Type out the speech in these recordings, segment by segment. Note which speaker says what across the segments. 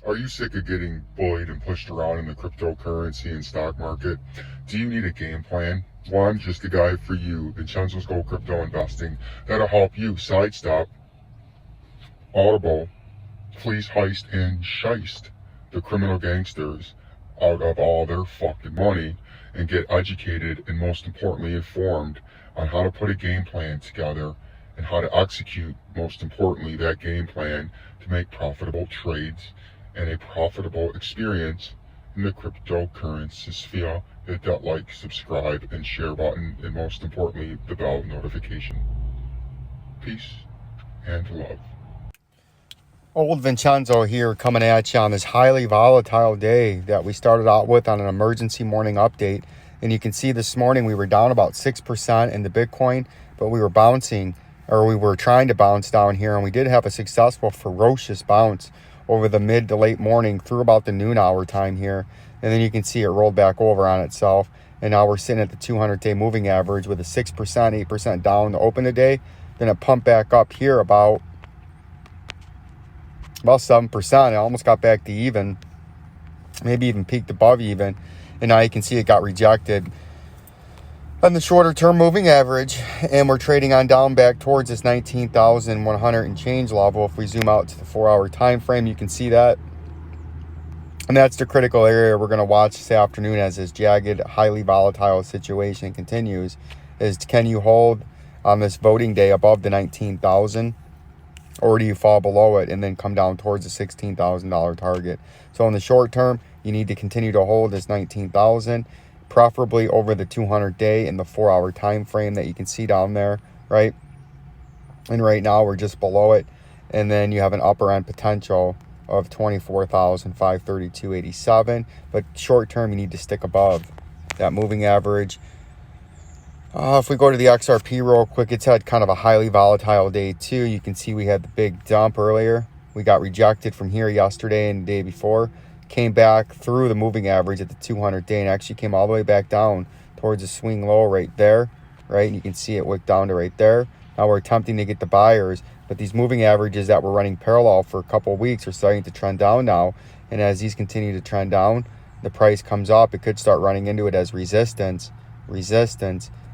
Speaker 1: Are you sick of getting bullied and pushed around in the cryptocurrency and stock market? Do you need a game plan? Well, I'm just a guy for you, Vincenzo's Gold Crypto Investing, that'll help you sidestep, audible, fleece, heist, and shyst the criminal gangsters out of all their fucking money and get educated and, most importantly, informed on how to put a game plan together and how to execute, most importantly, that game plan to make profitable trades and a profitable experience in the cryptocurrency sphere. Hit that like, subscribe, and share button, and most importantly, the bell notification. Peace and love.
Speaker 2: Old Vincenzo here, coming at you on this highly volatile day that we started out with on an emergency morning update. And you can see this morning we were down about 6% in the Bitcoin, but we were bouncing, or we were trying to bounce down here, and we did have a successful, ferocious bounce over the mid to late morning through about the noon hour time here. And then you can see it rolled back over on itself. And now we're sitting at the 200-day moving average with a 6%, 8% down to open the day. Then it pumped back up here about 7%. It almost got back to even, maybe even peaked above even. And now you can see it got rejected on the shorter term moving average, and we're trading on down back towards this 19,100 and change level. If we zoom out to the 4-hour time frame, you can see that. And that's the critical area we're going to watch this afternoon as this jagged, highly volatile situation continues. Is, can you hold on this voting day above the 19,000? Or do you fall below it and then come down towards the $16,000 target? So in the short term, you need to continue to hold this 19,000, preferably over the 200-day in the 4-hour time frame that you can see down there, right? And right now we're just below it. And then you have an upper end potential of 24,532.87. But short term, you need to stick above that moving average. If we go to the XRP real quick, it's had kind of a highly volatile day too. You can see we had the big dump earlier. We got rejected from here yesterday and the day before. Came back through the moving average at the 200-day and actually came all the way back down towards the swing low right there, right? And you can see it wick down to right there. Now we're attempting to get the buyers, but these moving averages that were running parallel for a couple of weeks are starting to trend down now. And as these continue to trend down, the price comes up. It could start running into it as resistance,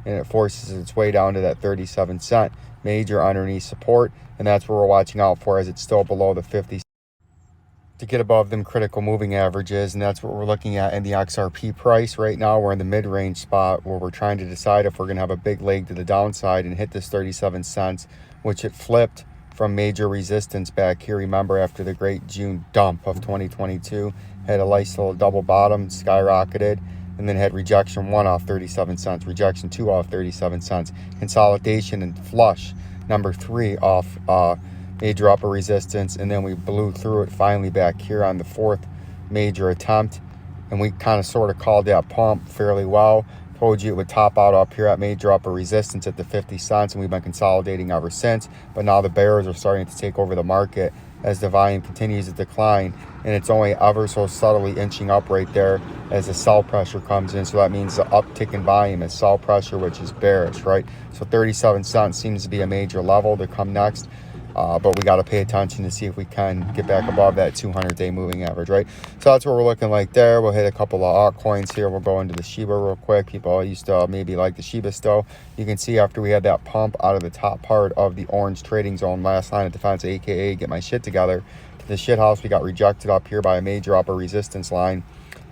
Speaker 2: and it forces its way down to that 37-cent major underneath support, and that's where we're watching out for, as it's still below the 50 to get above them critical moving averages. And that's what we're looking at in the XRP price right now. We're in the mid-range spot where we're trying to decide if we're going to have a big leg to the downside and hit this 37 cents, which it flipped from major resistance back here. Remember, after the great June dump of 2022, had a nice little double bottom, skyrocketed, and then had rejection 1 off 37 cents, rejection 2 off 37 cents, consolidation and flush number 3 off major upper resistance, and then we blew through it finally back here on the 4th major attempt, and we kind of sort of called that pump fairly well. Told you it would top out up here at major upper resistance at the 50 cents, and we've been consolidating ever since. But now the bears are starting to take over the market as the volume continues to decline, and it's only ever so subtly inching up right there as the sell pressure comes in. So that means the uptick in volume is sell pressure, which is bearish, right? So 37 cents seems to be a major level to come next. But we got to pay attention to see if we can get back above that 200-day moving average, right? So that's what we're looking like there. We'll hit a couple of altcoins here. We'll go into the Shiba real quick. People used to maybe like the Shiba still. You can see after we had that pump out of the top part of the orange trading zone, last line of defense, aka get my shit together, to the shit house, we got rejected up here by a major upper resistance line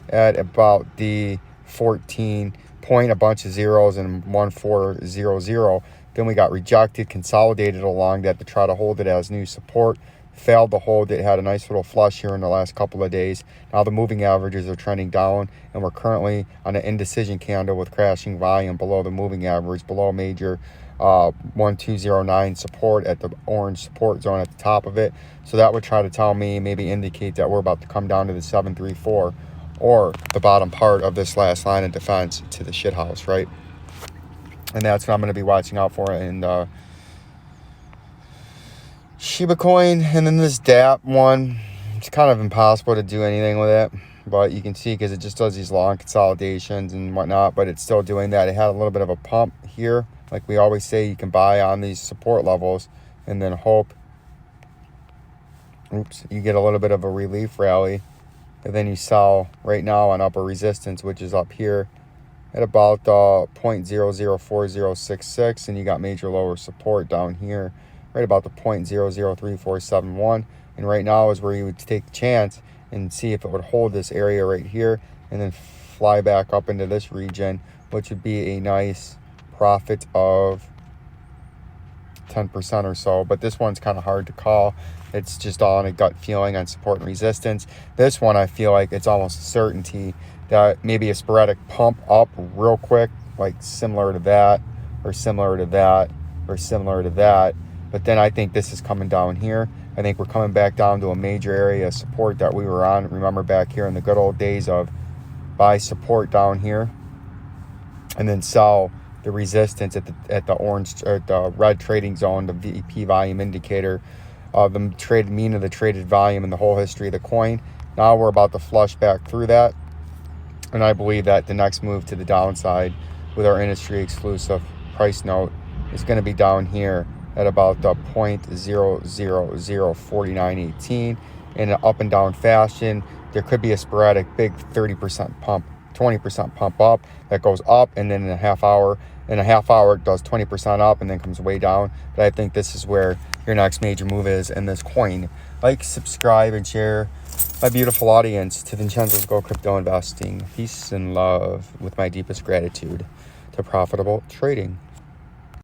Speaker 2: at about the 14 point, a bunch of zeros and 1400. Then we got rejected, consolidated along that to try to hold it as new support. Failed to hold it, had a nice little flush here in the last couple of days. Now the moving averages are trending down, and we're currently on an indecision candle with crashing volume below the moving average, below major 1209 support at the orange support zone at the top of it. So that would try to tell me, maybe indicate that we're about to come down to the 734 or the bottom part of this last line of defense to the shit house, right? And that's what I'm going to be watching out for in Shiba coin. And then this dappt one, it's kind of impossible to do anything with it, but you can see because it just does these long consolidations and whatnot, but it's still doing that. It had a little bit of a pump here. Like we always say, you can buy on these support levels and then hope oops, you get a little bit of a relief rally. And then you sell right now on upper resistance, which is up here at about 0.004066, and you got major lower support down here right about the 0.003471. And right now is where you would take a chance and see if it would hold this area right here and then fly back up into this region, which would be a nice profit of 10% or so. But this one's kind of hard to call. It's just all on a gut feeling on support and resistance. This one, I feel like it's almost a certainty that maybe a sporadic pump up real quick, like similar to that, or similar to that, or similar to that. But then I think this is coming down here. I think we're coming back down to a major area of support that we were on. Remember back here in the good old days of buy support down here and then sell the resistance at the orange or the red trading zone, the VP volume indicator, the traded mean of the traded volume in the whole history of the coin. Now we're about to flush back through that. And I believe that the next move to the downside with our industry exclusive price note is going to be down here at about the 0.0004918 in an up and down fashion. There could be a sporadic big 30% pump, 20% pump up that goes up, and then in a half hour it does 20% up and then comes way down. But I think this is where your next major move is in this coin. Like, subscribe, and share, my beautiful audience, to Vincenzo's Go Crypto Investing. Peace and love with my deepest gratitude to profitable trading.